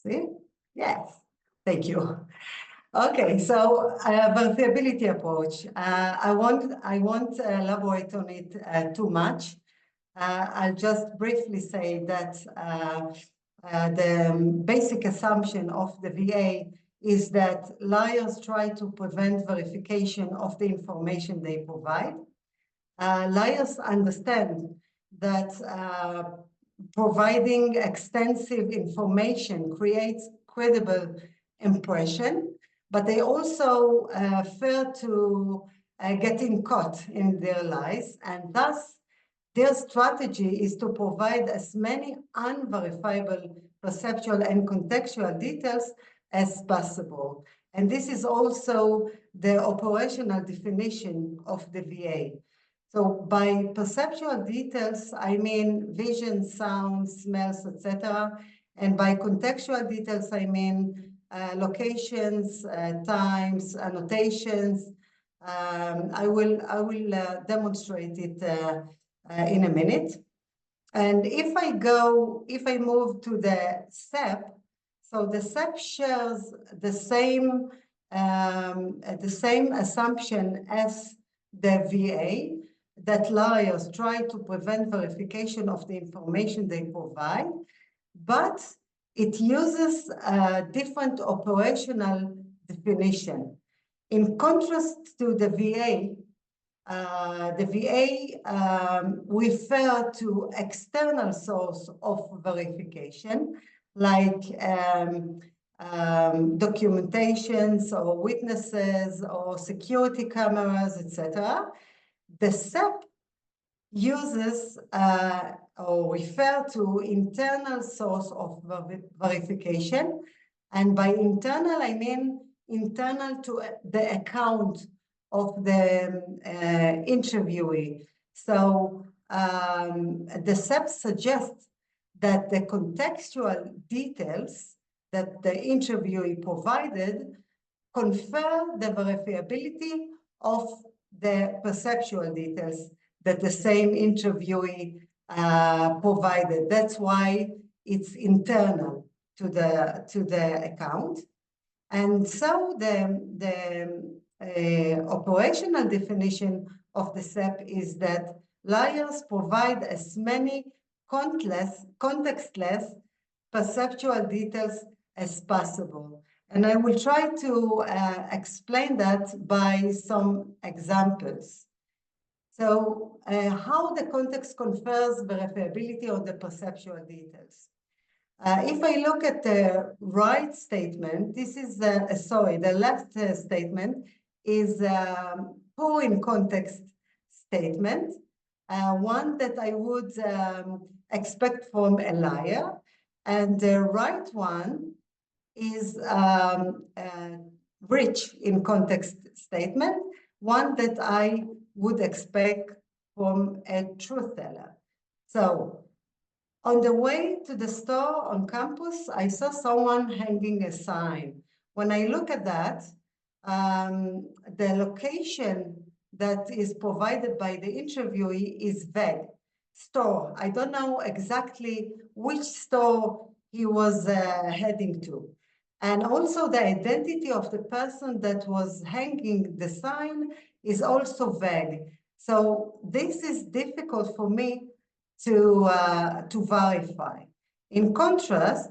See? Yes, thank you. Okay, so verifiability approach. I won't elaborate on it too much. I'll just briefly say that the basic assumption of the VA is that liars try to prevent verification of the information they provide. Liars understand that providing extensive information creates credible impression, but they also fear to getting caught in their lies, and thus their strategy is to provide as many unverifiable perceptual and contextual details as possible. And this is also the operational definition of the VA. So by perceptual details, I mean vision, sounds, smells, etc. And by contextual details, I mean locations, times, annotations. I will demonstrate it in a minute. And if I move to the CEP, so the CEP shares the same assumption as the VA, that liars try to prevent verification of the information they provide, but it uses a different operational definition. In contrast to the VA refer to external source of verification, like documentations or witnesses or security cameras, etc. The CEP uses or refer to internal source of verification. And by internal, I mean internal to the account of the interviewee. So the CEP suggests that the contextual details that the interviewee provided confer the verifiability of the perceptual details that the same interviewee provided. That's why it's internal to the account. And so the operational definition of the CEP is that liars provide as many contextless perceptual details as possible. And I will try to explain that by some examples. So how the context confers verifiability on the perceptual details. If I look at the right statement, this is, the left statement is a poor in context statement, one that I would expect from a liar. And the right one is rich in context statement, one that I would expect from a truth teller. So on the way to the store on campus, I saw someone hanging a sign. When I look at that, the location that is provided by the interviewee is vague. Store. I don't know exactly which store he was heading to. And also the identity of the person that was hanging the sign is also vague. So this is difficult for me to verify. In contrast,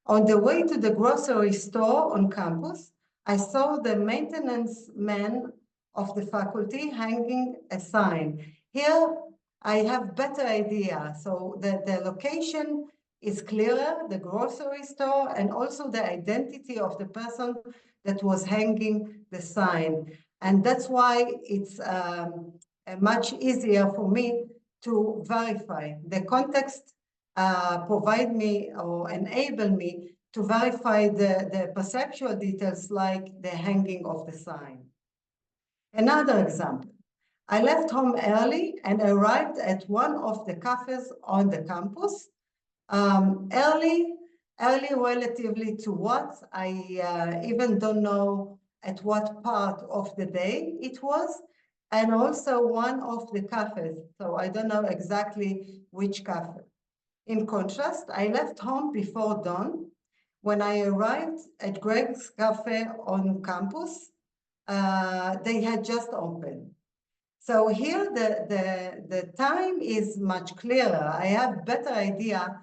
on the way to the grocery store on campus, I saw the maintenance man of the faculty hanging a sign. Here, I have better idea. So the location is clearer, the grocery store, and also the identity of the person that was hanging the sign. And that's why it's much easier for me to verify. The context provide me or enable me to verify the perceptual details like the hanging of the sign. Another example, I left home early and arrived at one of the cafes on the campus. Early relatively to what? I even don't know at what part of the day it was, and also one of the cafes. So I don't know exactly which cafe. In contrast, I left home before dawn. when I arrived at Greg's Cafe on campus, they had just opened. So here the time is much clearer. I have better idea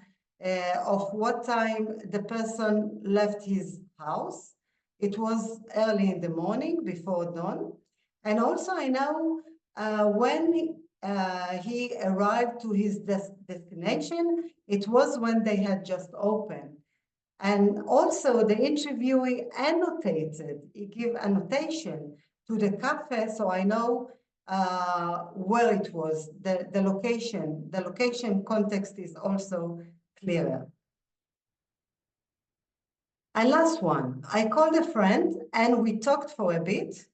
of what time the person left his house. It was early in the morning before dawn. And also I know when he arrived to his destination, it was when they had just opened. And also the interviewee annotated, he gave annotation to the cafe, so I know where it was, the location. The location context is also clearer. And last one, I called a friend and we talked for a bit.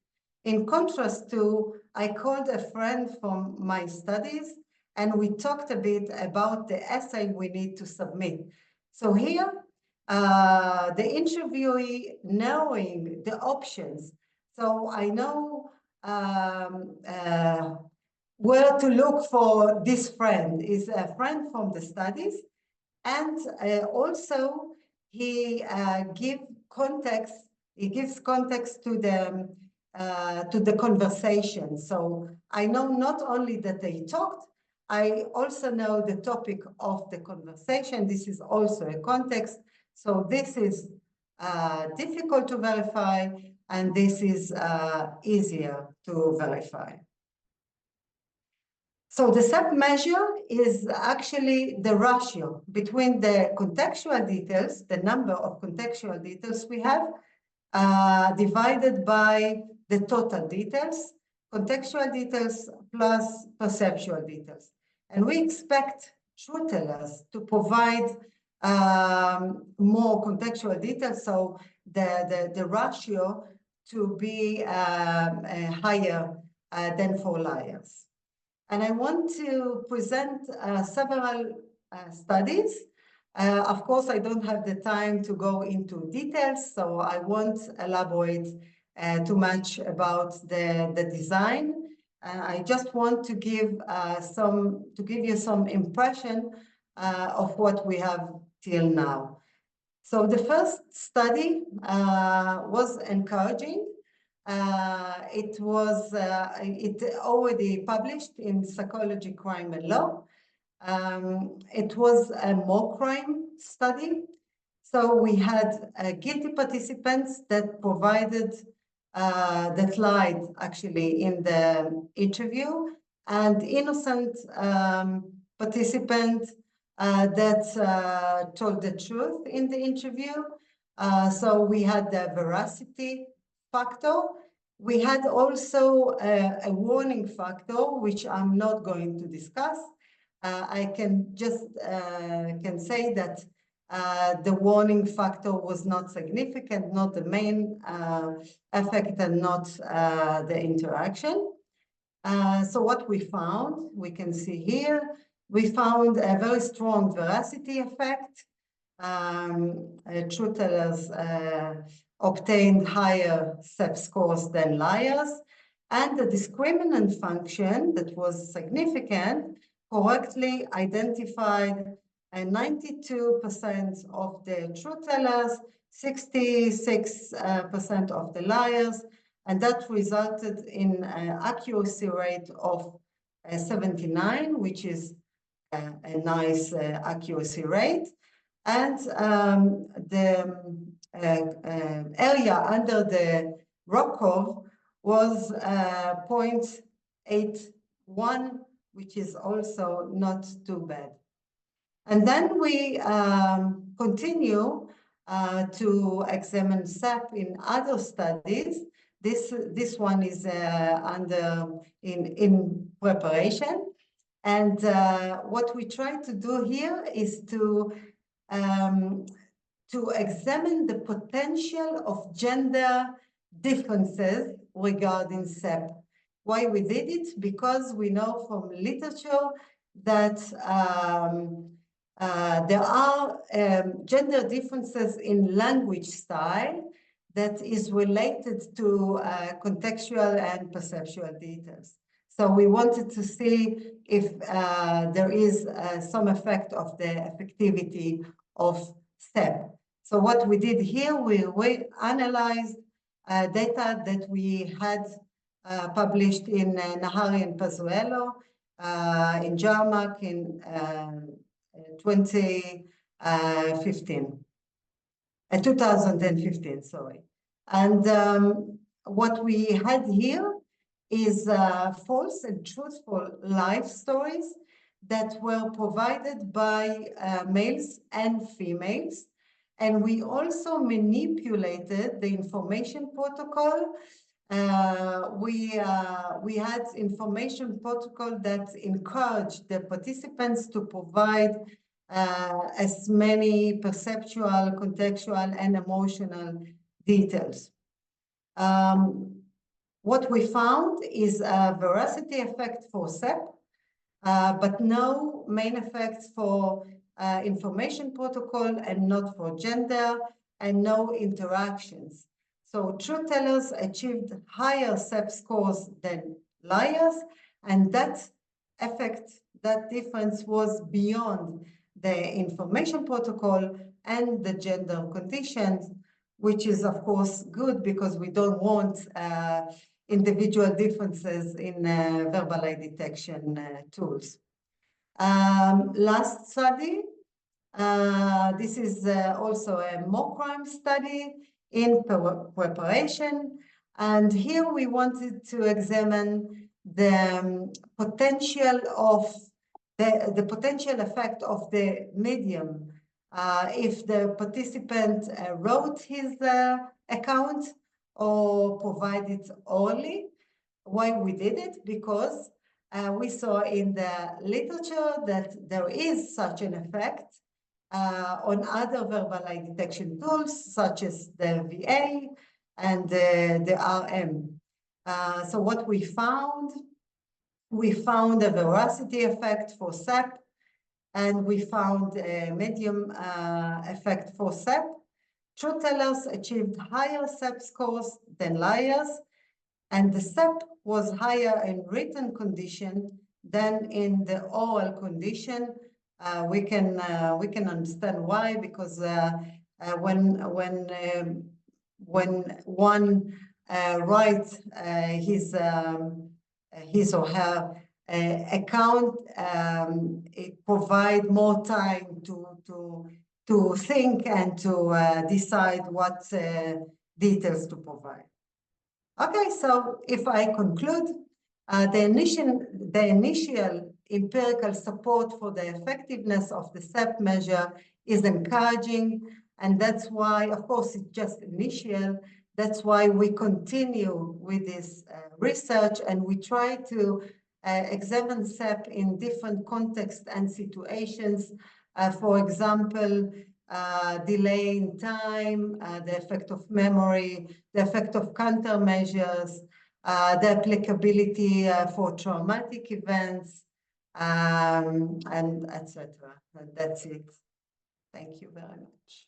In contrast to, I called a friend from my studies and we talked a bit about the essay we need to submit. So here, the interviewee knowing the options. So I know where to look for this friend. Is a friend from the studies, and also he gives context to the conversation. So I know not only that they talked, I also know the topic of the conversation. This is also a context. So this is difficult to verify, and this is easier to verify. So the CEP measure is actually the ratio between the contextual details, the number of contextual details we have, divided by the total details, contextual details plus perceptual details. And we expect truth tellers to provide more contextual details, so the ratio to be higher than for liars. And I want to present several studies. Of course, I don't have the time to go into details, so I won't elaborate too much about the design. I just want to give you some impression of what we have till now. So the first study was encouraging. It already published in Psychology, Crime and Law. It was a mock crime study. So we had guilty participants that provided, that lied actually in the interview, and innocent participant that told the truth in the interview. So we had the veracity factor. We had also a warning factor, which I'm not going to discuss. I can just can say that the warning factor was not significant, not the main effect, and not the interaction. So what we found, we can see here, we found a very strong veracity effect. Truth tellers obtained higher CEP scores than liars, and the discriminant function that was significant correctly identified 92% of the truth tellers, 66% of the liars, and that resulted in an accuracy rate of 79, which is a nice accuracy rate. And the area under the Rokov was 0.81, which is also not too bad. And then we continue to examine CEP in other studies. This one is in preparation. And what we try to do here is to examine the potential of gender differences regarding CEP. Why we did it? Because we know from literature that there are gender differences in language style that is related to contextual and perceptual details. So we wanted to see if there is some effect of the effectivity of CEP. So what we did here, we analyzed data that we had published in Nahari and Pazuello, in JARMAC in 2015, sorry. And what we had here is false and truthful life stories that were provided by males and females. And we also manipulated the information protocol. We had information protocol that encouraged the participants to provide as many perceptual, contextual, and emotional details. What we found is a veracity effect for CEP, but no main effects for information protocol and not for gender, and no interactions. So truth tellers achieved higher CEP scores than liars, and that effect, that difference was beyond the information protocol and the gender conditions, which is of course good because we don't want individual differences in verbal lie detection tools. Last study, this is also a mock crime study in preparation. And here we wanted to examine the potential of the potential effect of the medium if the participant wrote his account or provided orally. Why we did it? Because we saw in the literature that there is such an effect on other verbal lie detection tools, such as the VA and the RM. So what we found a veracity effect for CEP, and we found a medium effect for CEP. Truth tellers achieved higher CEP scores than liars, and the CEP was higher in written condition than in the oral condition. We can understand why, because when one writes his or her account, it provides more time to think and to decide what details to provide. Okay, so if I conclude, the initial empirical support for the effectiveness of the CEP measure is encouraging, and that's why, of course, it's just initial. That's why we continue with this research, and we try to examine CEP in different contexts and situations. For example, delay in time, the effect of memory, the effect of countermeasures, the applicability for traumatic events, and etc. That's it. Thank you very much.